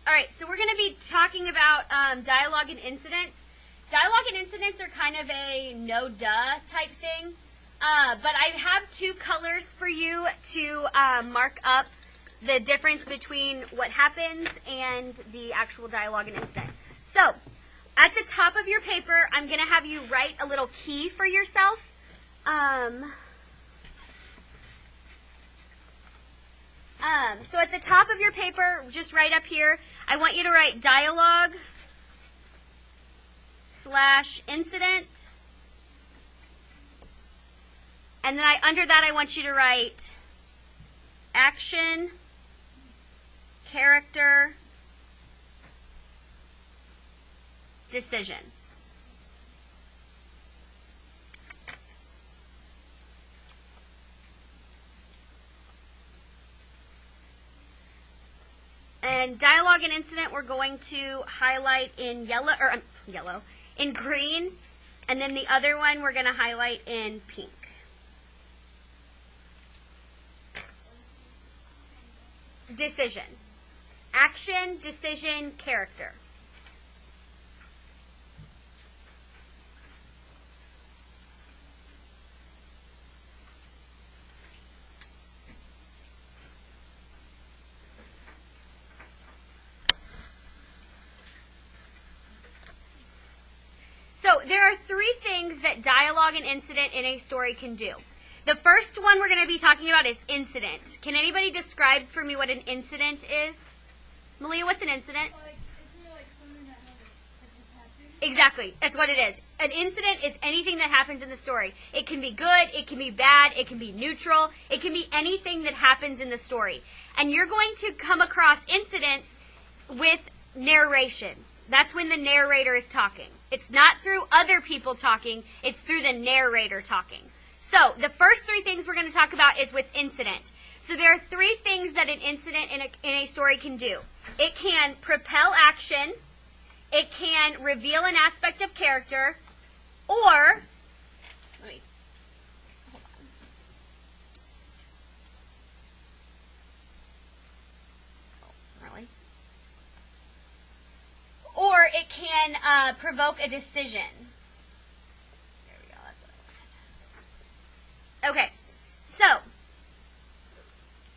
All right, so we're going to be talking about dialogue and incidents. Dialogue and incidents are kind of a no-duh type thing, but I have two colors for you to mark up the difference between what happens and the actual dialogue and incident. So, at the top of your paper, I'm going to have you write a little key for yourself. So at the top of your paper, just right up here, I want you to write dialogue/incident. And then under that, I want you to write action, character, decision. And dialogue and incident we're going to highlight in in green, and then the other one we're going to highlight in pink. Decision. Action, decision, character. So there are three things that dialogue and incident in a story can do. The first one we're going to be talking about is incident. Can anybody describe for me what an incident is? Malia, what's an incident? Isn't it like something that has happened? Exactly. That's what it is. An incident is anything that happens in the story. It can be good, it can be bad, it can be neutral, it can be anything that happens in the story. And you're going to come across incidents with narration. That's when the narrator is talking. It's not through other people talking, it's through the narrator talking. So, the first three things we're going to talk about is with incident. So there are three things that an incident in a story can do. It can propel action, it can reveal an aspect of character, or, or it can provoke a decision. There we go, that's what I wanted. Okay, so,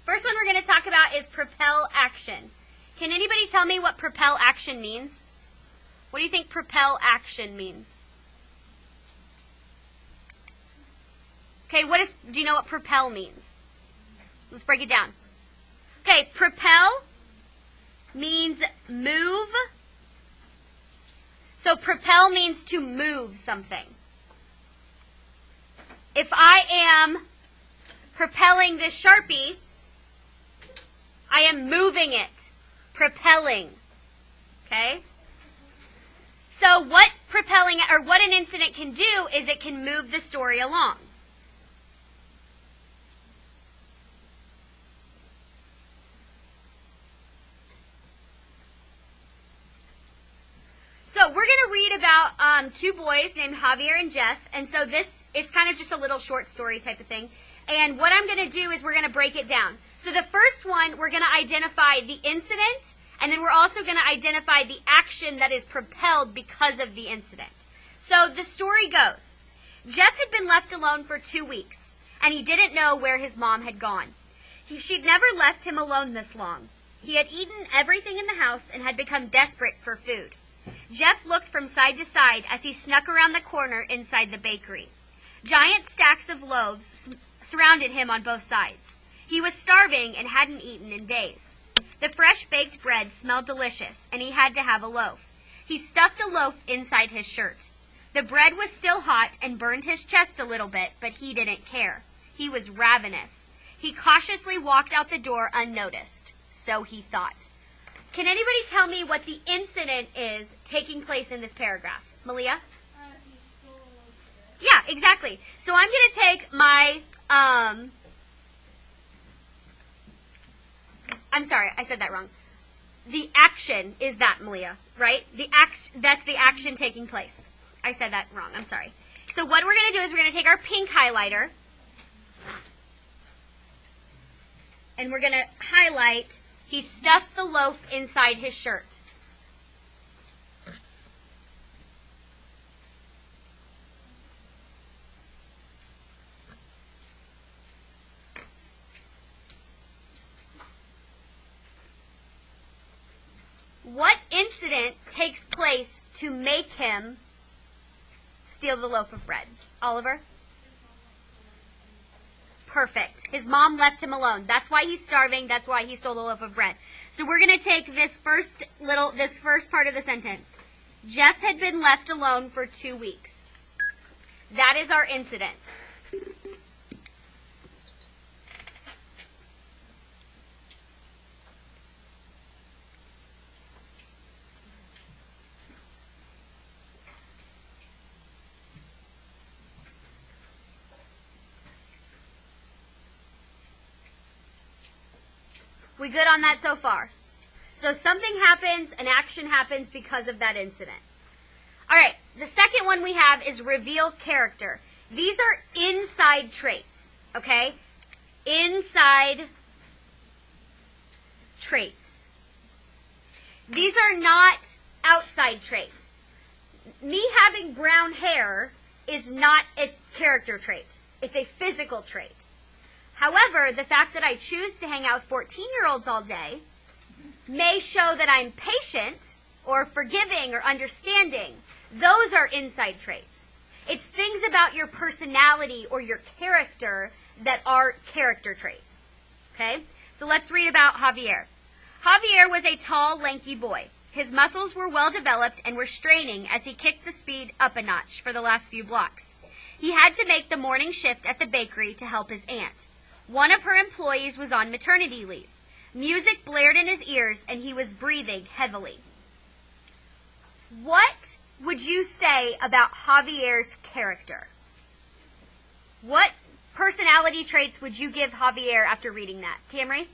first one we're going to talk about is propel action. Can anybody tell me what propel action means? What do you think propel action means? Okay, do you know what propel means? Let's break it down. Okay, propel means move. So propel means to move something. If I am propelling this Sharpie, I am moving it, propelling. Okay? So what an incident can do is it can move the story along. So we're going to read about two boys named Javier and Jeff, and so it's kind of just a little short story type of thing. And what I'm going to do is we're going to break it down. So the first one, we're going to identify the incident, and then we're also going to identify the action that is propelled because of the incident. So the story goes, Jeff had been left alone for 2 weeks, and he didn't know where his mom had gone. She'd never left him alone this long. He had eaten everything in the house and had become desperate for food. Jeff looked from side to side as he snuck around the corner inside the bakery. Giant stacks of loaves surrounded him on both sides. He was starving and hadn't eaten in days. The fresh baked bread smelled delicious, and he had to have a loaf. He stuffed a loaf inside his shirt. The bread was still hot and burned his chest a little bit, but he didn't care. He was ravenous. He cautiously walked out the door unnoticed. So he thought. Can anybody tell me what the incident is taking place in this paragraph? Malia? Yeah, exactly. So I'm going to take my, I'm sorry, I said that wrong. The action is that, Malia, right? That's the action taking place. I said that wrong, I'm sorry. So what we're going to do is we're going to take our pink highlighter, and we're going to highlight He stuffed the loaf inside his shirt. What incident takes place to make him steal the loaf of bread? Oliver? Perfect. His mom left him alone. That's why he's starving. That's why he stole the loaf of bread. So we're going to take this first part of the sentence. Jeff had been left alone for 2 weeks. That is our incident. We good on that so far? So something happens, an action happens because of that incident. All right, the second one we have is reveal character. These are inside traits, okay? Inside traits. These are not outside traits. Me having brown hair is not a character trait. It's a physical trait. However, the fact that I choose to hang out with 14-year-olds all day may show that I'm patient or forgiving or understanding. Those are inside traits. It's things about your personality or your character that are character traits. Okay? So let's read about Javier. Javier was a tall, lanky boy. His muscles were well developed and were straining as he kicked the speed up a notch for the last few blocks. He had to make the morning shift at the bakery to help his aunt. One of her employees was on maternity leave. Music blared in his ears, and he was breathing heavily. What would you say about Javier's character? What personality traits would you give Javier after reading that? Camry?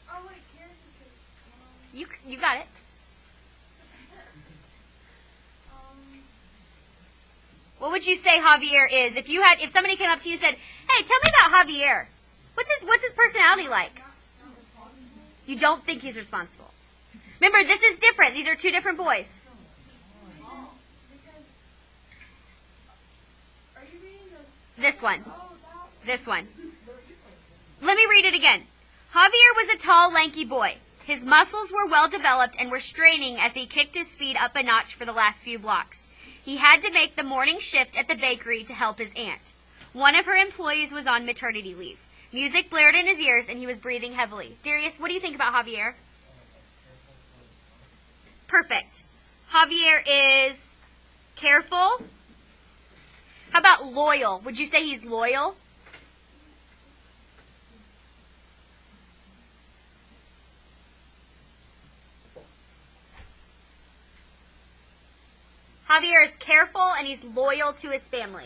Oh, wait, character trait. You got it. What would you say Javier is? If somebody came up to you and said, "Hey, tell me about Javier. What's his personality like?" You don't think he's responsible. Remember, this is different. These are two different boys. Are you reading This one. that? This one. Let me read it again. Javier was a tall, lanky boy. His muscles were well developed and were straining as he kicked his speed up a notch for the last few blocks. He had to make the morning shift at the bakery to help his aunt. One of her employees was on maternity leave. Music blared in his ears, and he was breathing heavily. Darius, what do you think about Javier? Perfect. Javier is careful. How about loyal? Would you say he's loyal? Javier is careful and he's loyal to his family.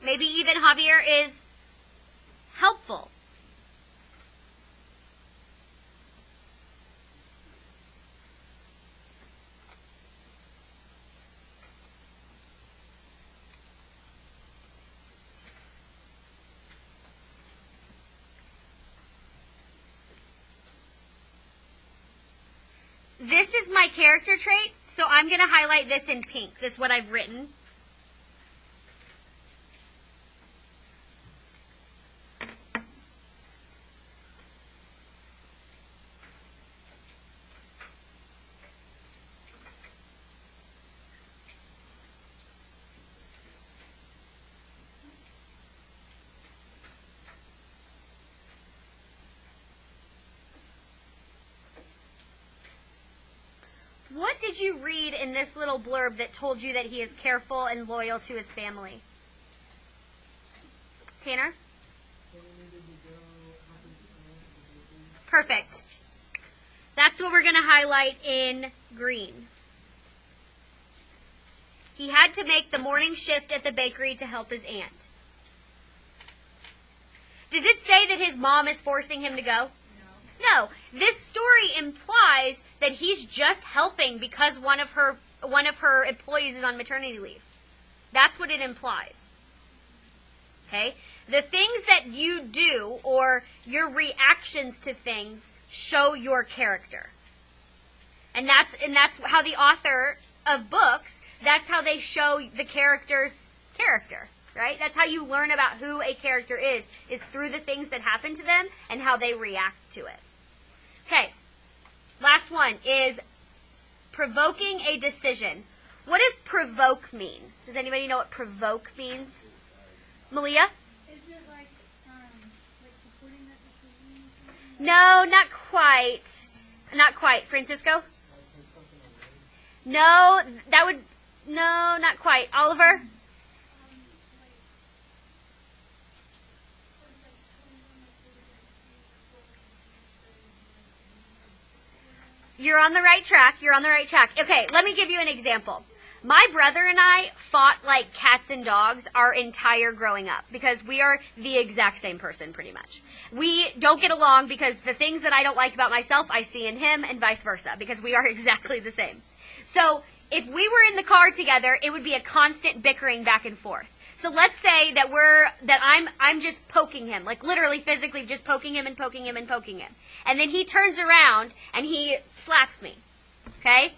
Maybe even Javier is helpful. This is my character trait, so I'm going to highlight this in pink. This is what I've written. What did you read in this little blurb that told you that he is careful and loyal to his family? Tanner? Perfect. That's what we're going to highlight in green. He had to make the morning shift at the bakery to help his aunt. Does it say that his mom is forcing him to go? No. This story implies that he's just helping because one of her employees is on maternity leave. That's what it implies. Okay? The things that you do or your reactions to things show your character. And that's how the author of books, that's how they show the character's character, right? That's how you learn about who a character is through the things that happen to them and how they react to it. Okay. Last one is provoking a decision. What does provoke mean? Does anybody know what provoke means? Malia? Is it like supporting that decision? No, not quite. Not quite. Francisco? No, not quite. Oliver? You're on the right track. Okay, let me give you an example. My brother and I fought like cats and dogs our entire growing up because we are the exact same person pretty much. We don't get along because the things that I don't like about myself I see in him and vice versa because we are exactly the same. So if we were in the car together, it would be a constant bickering back and forth. So let's say that I'm just poking him, like literally physically just poking him and poking him and poking him. And then he turns around and he slaps me. Okay?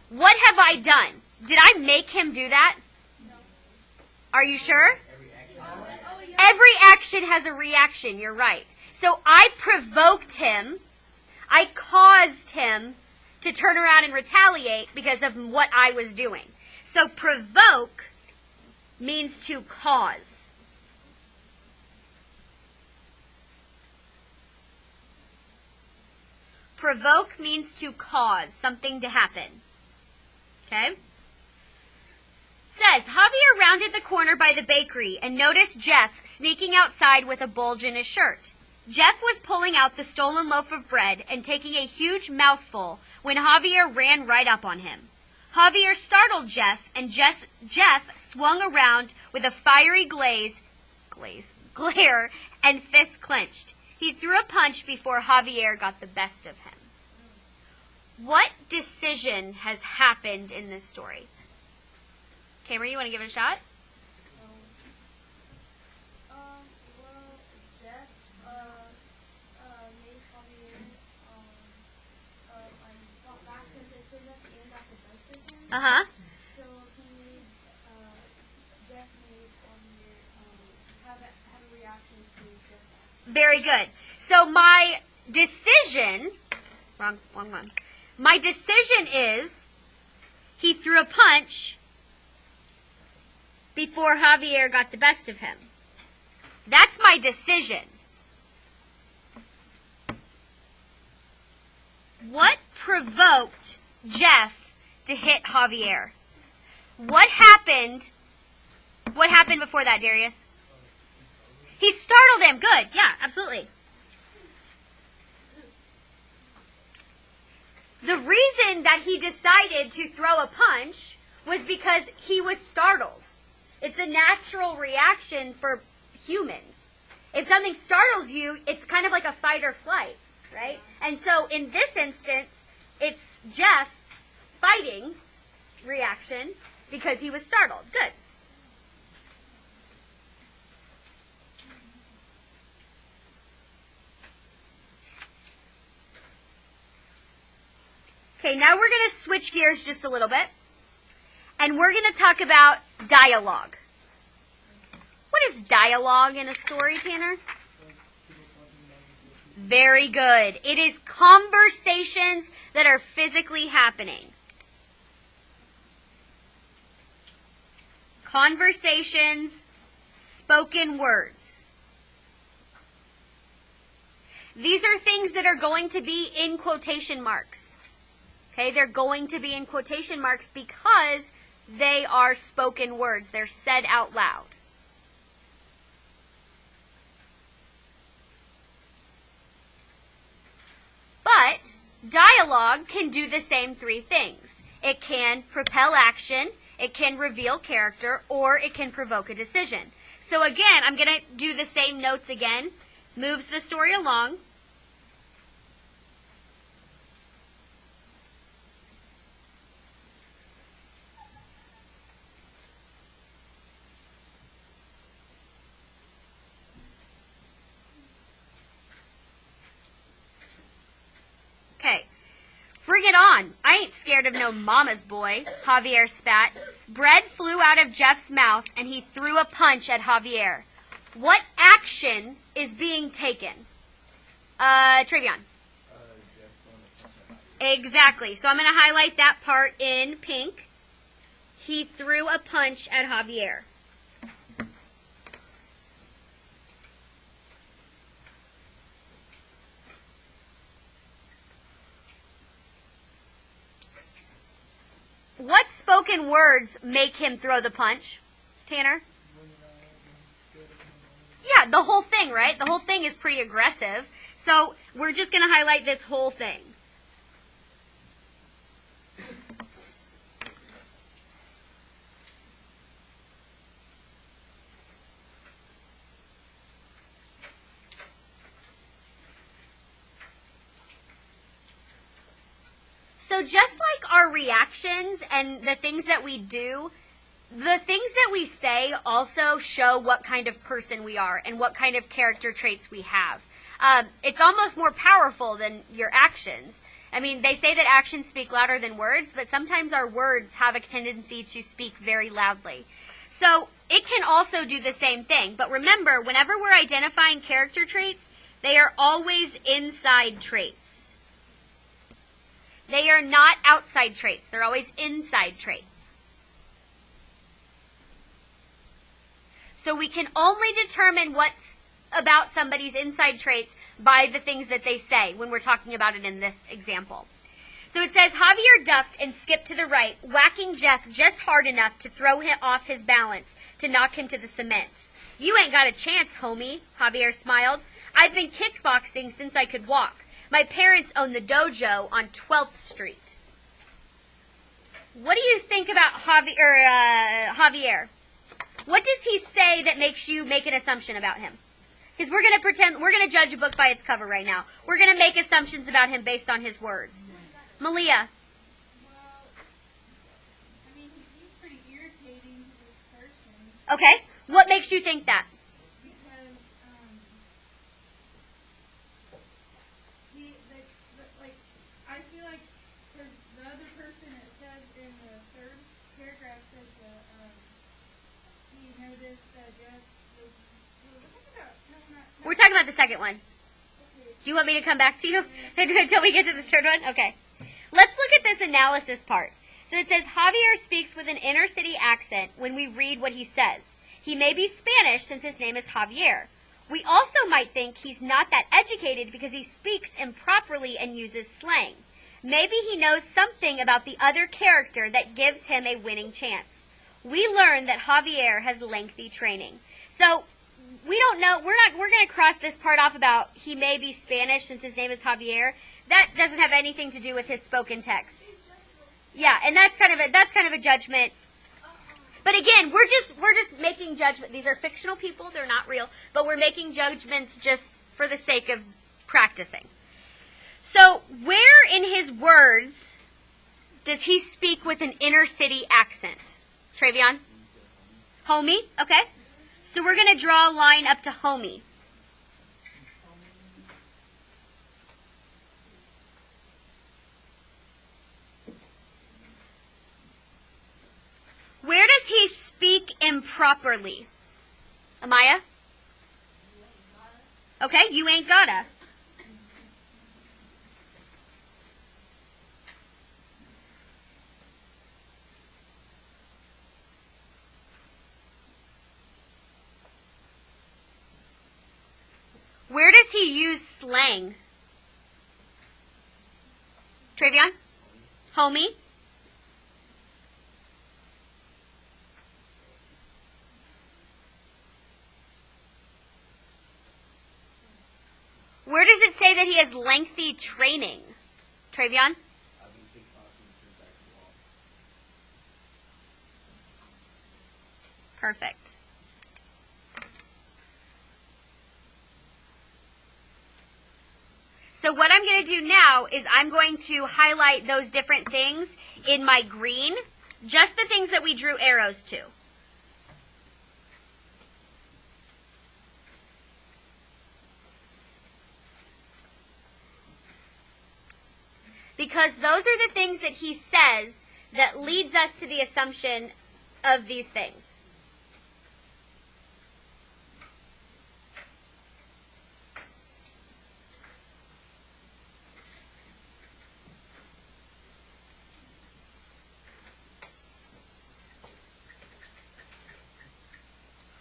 What have I done? Did I make him do that? No. Are you sure? Oh, yeah. Every action has a reaction, you're right. So I provoked him, I caused him to turn around and retaliate because of what I was doing. So provoke means to cause. Provoke means to cause something to happen. Okay? Says, Javier rounded the corner by the bakery and noticed Jeff sneaking outside with a bulge in his shirt. Jeff was pulling out the stolen loaf of bread and taking a huge mouthful when Javier ran right up on him. Javier startled Jeff, and Jeff swung around with a fiery glare, and fists clenched. He threw a punch before Javier got the best of him. What decision has happened in this story? Cameron, you want to give it a shot? Well, Jeff made Javier got back because they said that and got the best of him. Uh-huh. So Jeff made Javier have a reaction to Jeff. Very good. So my decision, wrong one. My decision is he threw a punch before Javier got the best of him. That's my decision. What provoked Jeff to hit Javier? What happened? What happened before that, Darius? He startled him. Good. Yeah, absolutely. The reason that he decided to throw a punch was because he was startled. It's a natural reaction for humans. If something startles you, it's kind of like a fight or flight, right? And so in this instance, it's Jeff's fighting reaction because he was startled. Good. Okay, now we're going to switch gears just a little bit. And we're going to talk about dialogue. What is dialogue in a story, Tanner? Very good. It is conversations that are physically happening. Conversations, spoken words. These are things that are going to be in quotation marks. Okay, they're going to be in quotation marks because they are spoken words. They're said out loud. But dialogue can do the same three things. It can propel action, it can reveal character, or it can provoke a decision. So again, I'm going to do the same notes again. Moves the story along. Bring it on. I ain't scared of no mama's boy, Javier spat. Bread flew out of Jeff's mouth, and he threw a punch at Javier. What action is being taken? Travion. Exactly. So I'm going to highlight that part in pink. He threw a punch at Javier. What spoken words make him throw the punch, Tanner? Yeah, the whole thing, right? The whole thing is pretty aggressive. So we're just going to highlight this whole thing. So just like our reactions and the things that we do, the things that we say also show what kind of person we are and what kind of character traits we have. It's almost more powerful than your actions. I mean, they say that actions speak louder than words, but sometimes our words have a tendency to speak very loudly. So it can also do the same thing. But remember, whenever we're identifying character traits, they are always inside traits. They are not outside traits. They're always inside traits. So we can only determine what's about somebody's inside traits by the things that they say when we're talking about it in this example. So it says, Javier ducked and skipped to the right, whacking Jeff just hard enough to throw him off his balance to knock him to the cement. You ain't got a chance, homie, Javier smiled. I've been kickboxing since I could walk. My parents own the dojo on 12th Street. What do you think about Javier? What does he say that makes you make an assumption about him? Because we're going to judge a book by its cover right now. We're going to make assumptions about him based on his words. Malia. Well, I mean, he's pretty irritating to this person. Okay. What makes you think that? Because, I feel like the other person, it says in the third paragraph, says that, he noticed that Jeff was We're talking about the second one. Do you want me to come back to you until we get to the third one? Okay. Let's look at this analysis part. So it says, Javier speaks with an inner city accent when we read what he says. He may be Spanish since his name is Javier. We also might think he's not that educated because he speaks improperly and uses slang. Maybe he knows something about the other character that gives him a winning chance. We learn that Javier has lengthy training. So we don't know. We're going to cross this part off about he may be Spanish since his name is Javier. That doesn't have anything to do with his spoken text. Yeah, and that's kind of a judgment. But again, we're just making judgment. These are fictional people; they're not real. But we're making judgments just for the sake of practicing. So, where in his words does he speak with an inner city accent? Travion? Homie? Okay. So we're going to draw a line up to homie. Where does he speak improperly? Amaya? Okay, you ain't gotta. Where does he use slang? Travion? Homie? Where does it say that he has lengthy training? Travion? Perfect. So what I'm going to do now is I'm going to highlight those different things in my green, just the things that we drew arrows to. because those are the things that he says that leads us to the assumption of these things.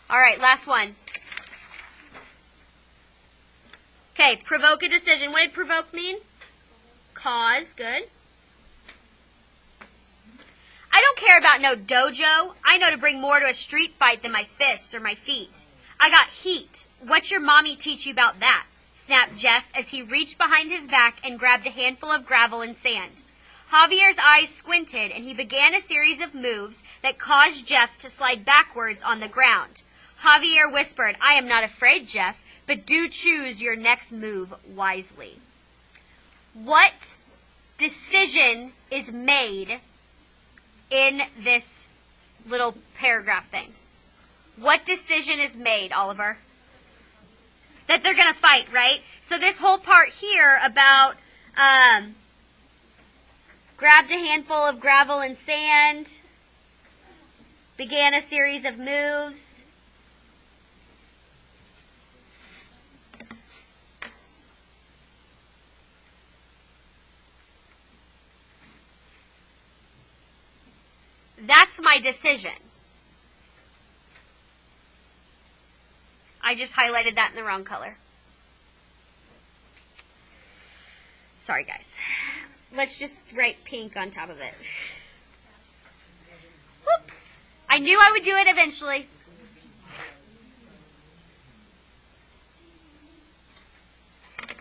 All right, last one. Okay, provoke a decision. What did provoke mean? Cause, good. I don't care about no dojo. I know to bring more to a street fight than my fists or my feet. I got heat. What's your mommy teach you about that? Snapped Jeff as he reached behind his back and grabbed a handful of gravel and sand. Javier's eyes squinted and he began a series of moves that caused Jeff to slide backwards on the ground. Javier whispered, I am not afraid, Jeff, but do choose your next move wisely. What decision is made in this little paragraph thing? What decision is made, Oliver? That they're going to fight, right? So this whole part here about grabbed a handful of gravel and sand, began a series of moves. That's my decision. I just highlighted that in the wrong color. Sorry, guys. Let's just write pink on top of it. Whoops. I knew I would do it eventually.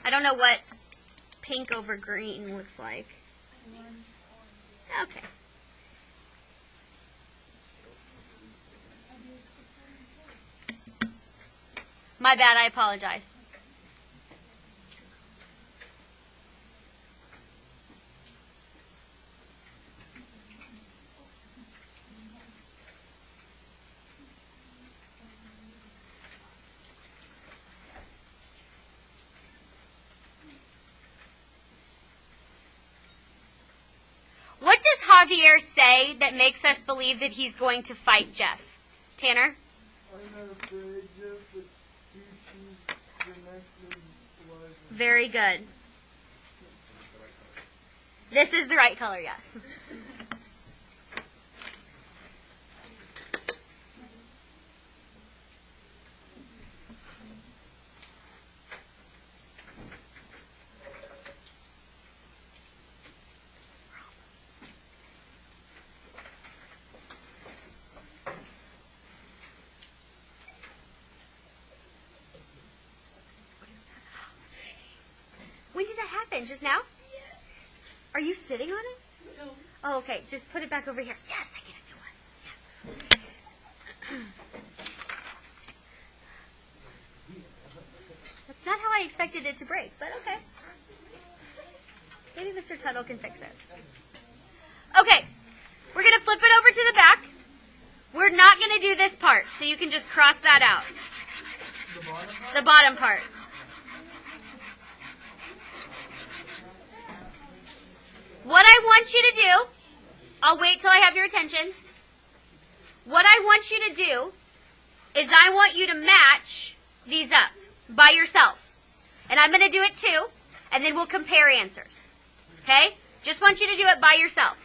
I don't know what pink over green looks like. Okay. My bad, I apologize. What does Javier say that makes us believe that he's going to fight Jeff? Tanner? I'm not afraid, Jeff, but you choose the next move wisely. Very good. This is the right color, yes. When did that happen? Just now? Yes. Are you sitting on it? No. Oh, okay. Just put it back over here. Yes, I get a new one. Yes. That's not how I expected it to break, but okay. Maybe Mr. Tuttle can fix it. Okay. We're going to flip it over to the back. We're not going to do this part, so you can just cross that out. The bottom part. What I want you to do, I'll wait till I have your attention. What I want you to do is I want you to match these up by yourself. And I'm going to do it too, and then we'll compare answers. Okay? Just want you to do it by yourself.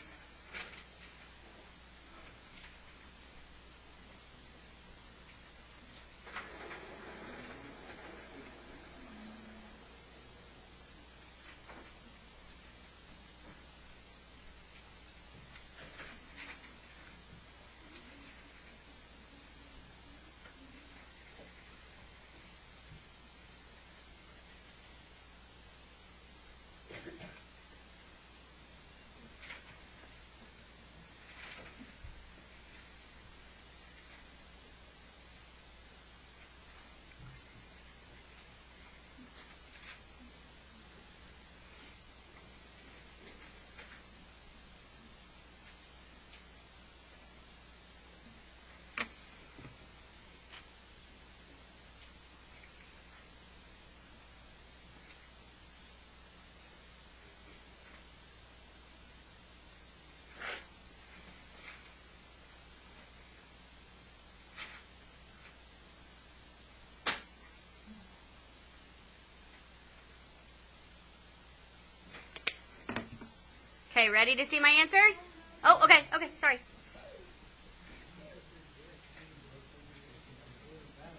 Okay, ready to see my answers? Oh, okay, sorry.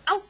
Oh.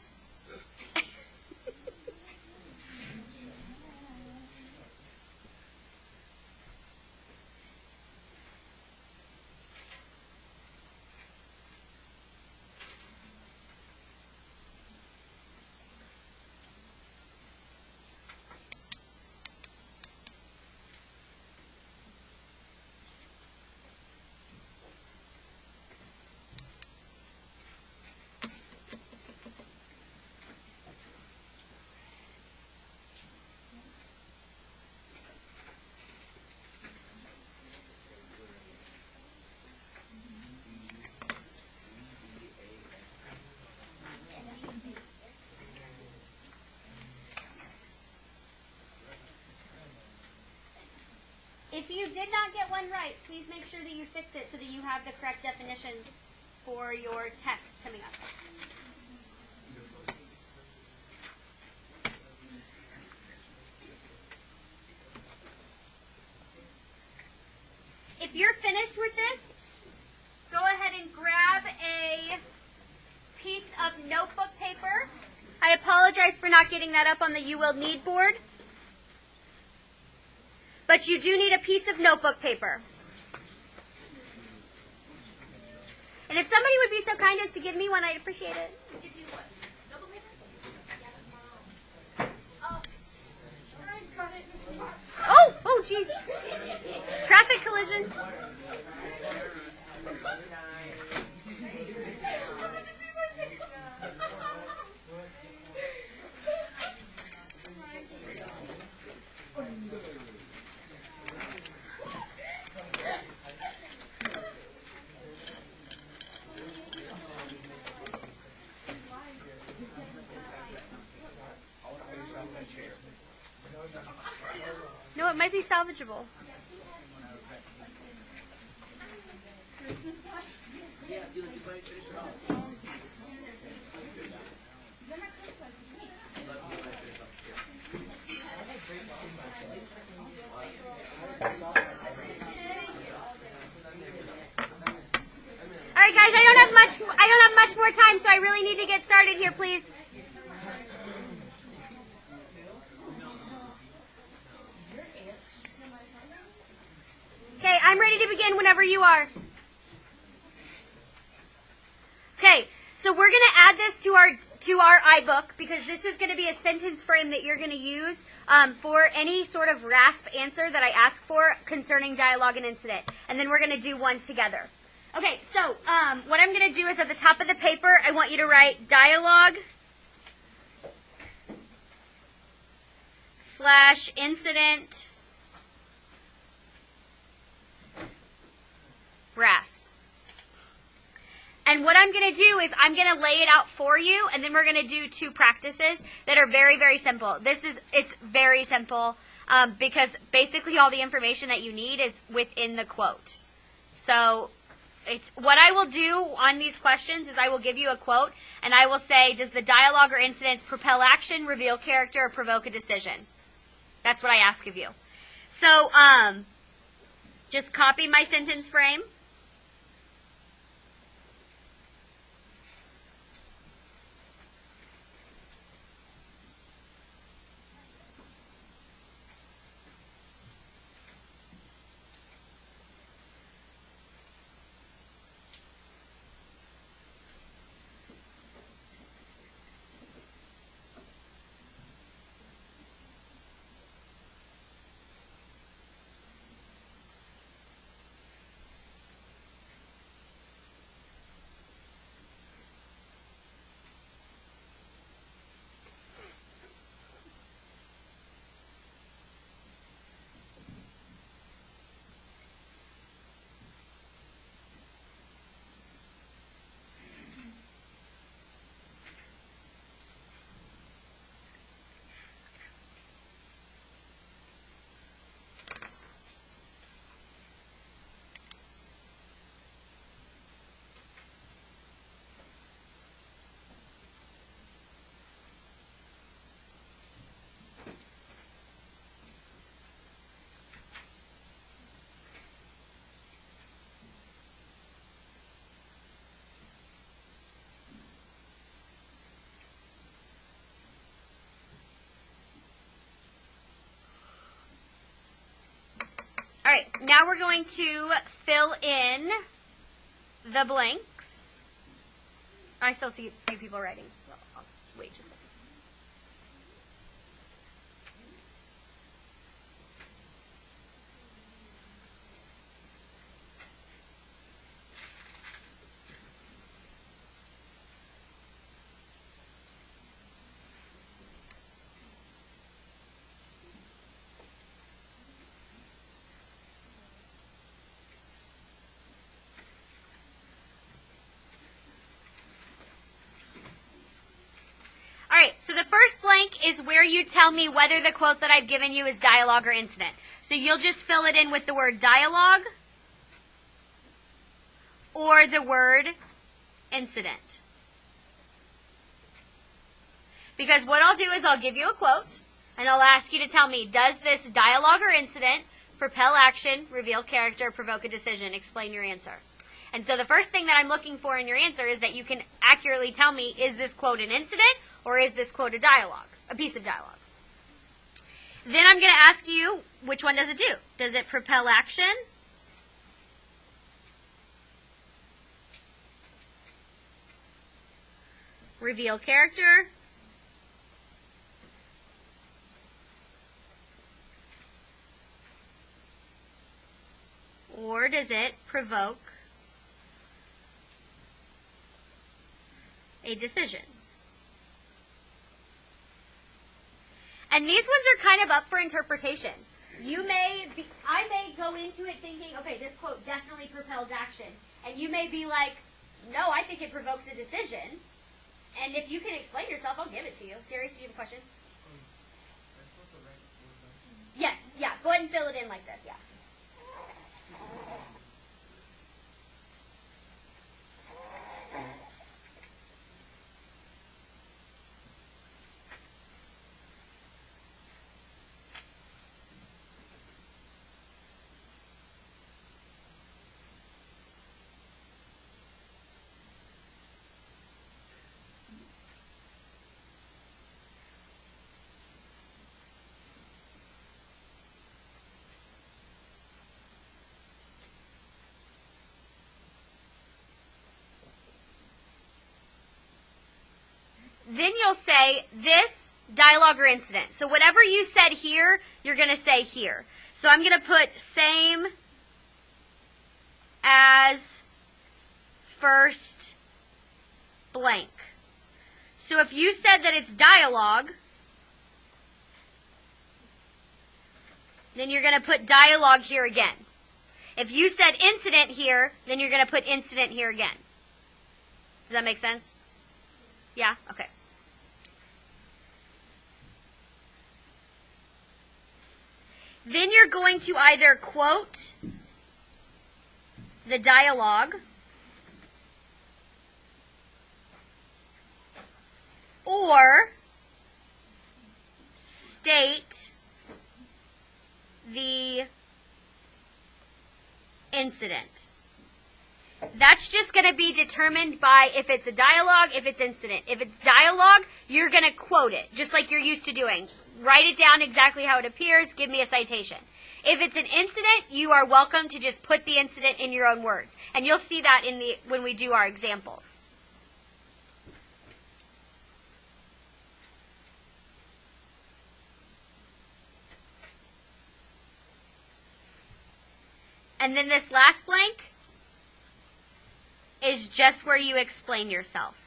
If you did not get one right, please make sure that you fix it so that you have the correct definitions for your test coming up. If you're finished with this, go ahead and grab a piece of notebook paper. I apologize for not getting that up on the You Will Need board. But you do need a piece of notebook paper. And if somebody would be so kind as to give me one, I'd appreciate it. Give you what? Notebook paper? Oh, jeez. Traffic collision. No, it might be salvageable. All right, guys, I don't have much more time, so I really need to get started here, please. Okay, I'm ready to begin whenever you are. Okay, so we're going to add this to our iBook because this is going to be a sentence frame that you're going to use for any sort of RASP answer that I ask for concerning dialogue and incident. And then we're going to do one together. Okay, so what I'm going to do is at the top of the paper, I want you to write dialogue / incident RASP. And what I'm going to do is I'm going to lay it out for you, and then we're going to do 2 practices that are very, very simple. It's very simple because basically all the information that you need is within the quote. So what I will do on these questions is I will give you a quote, and I will say, does the dialogue or incidents propel action, reveal character, or provoke a decision? That's what I ask of you. So just copy my sentence frame. All right, now we're going to fill in the blanks. I still see a few people writing. Well, I'll wait just a second. All right, so the first blank is where you tell me whether the quote that I've given you is dialogue or incident. So you'll just fill it in with the word dialogue or the word incident. Because what I'll do is I'll give you a quote, and I'll ask you to tell me, does this dialogue or incident propel action, reveal character, provoke a decision? Explain your answer. And so the first thing that I'm looking for in your answer is that you can accurately tell me, is this quote an incident or is this quote a dialogue, a piece of dialogue? Then I'm going to ask you, which one does it do? Does it propel action? Reveal character? Or does it provoke a decision? And these ones are kind of up for interpretation. I may go into it thinking, okay, this quote definitely propels action. And you may be like, no, I think it provokes a decision. And if you can explain yourself, I'll give it to you. Darius, do you have a question? Yes, yeah. Go ahead and fill it in like this, yeah. Then you'll say this dialogue or incident. So whatever you said here, you're going to say here. So I'm going to put same as first blank. So if you said that it's dialogue, then you're going to put dialogue here again. If you said incident here, then you're going to put incident here again. Does that make sense? Yeah? Okay. Then you're going to either quote the dialogue or state the incident. That's just going to be determined by if it's a dialogue, if it's incident. If it's dialogue, you're going to quote it, just like you're used to doing. Write it down exactly how it appears. Give me a citation. If it's an incident, you are welcome to just put the incident in your own words. And you'll see that when we do our examples. And then this last blank is just where you explain yourself.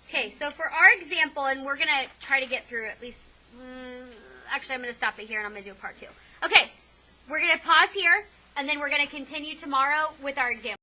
Okay, so for our example, and we're going to try to get through at least, actually I'm going to stop it here and I'm going to do a part 2. Okay, we're going to pause here, and then we're going to continue tomorrow with our example.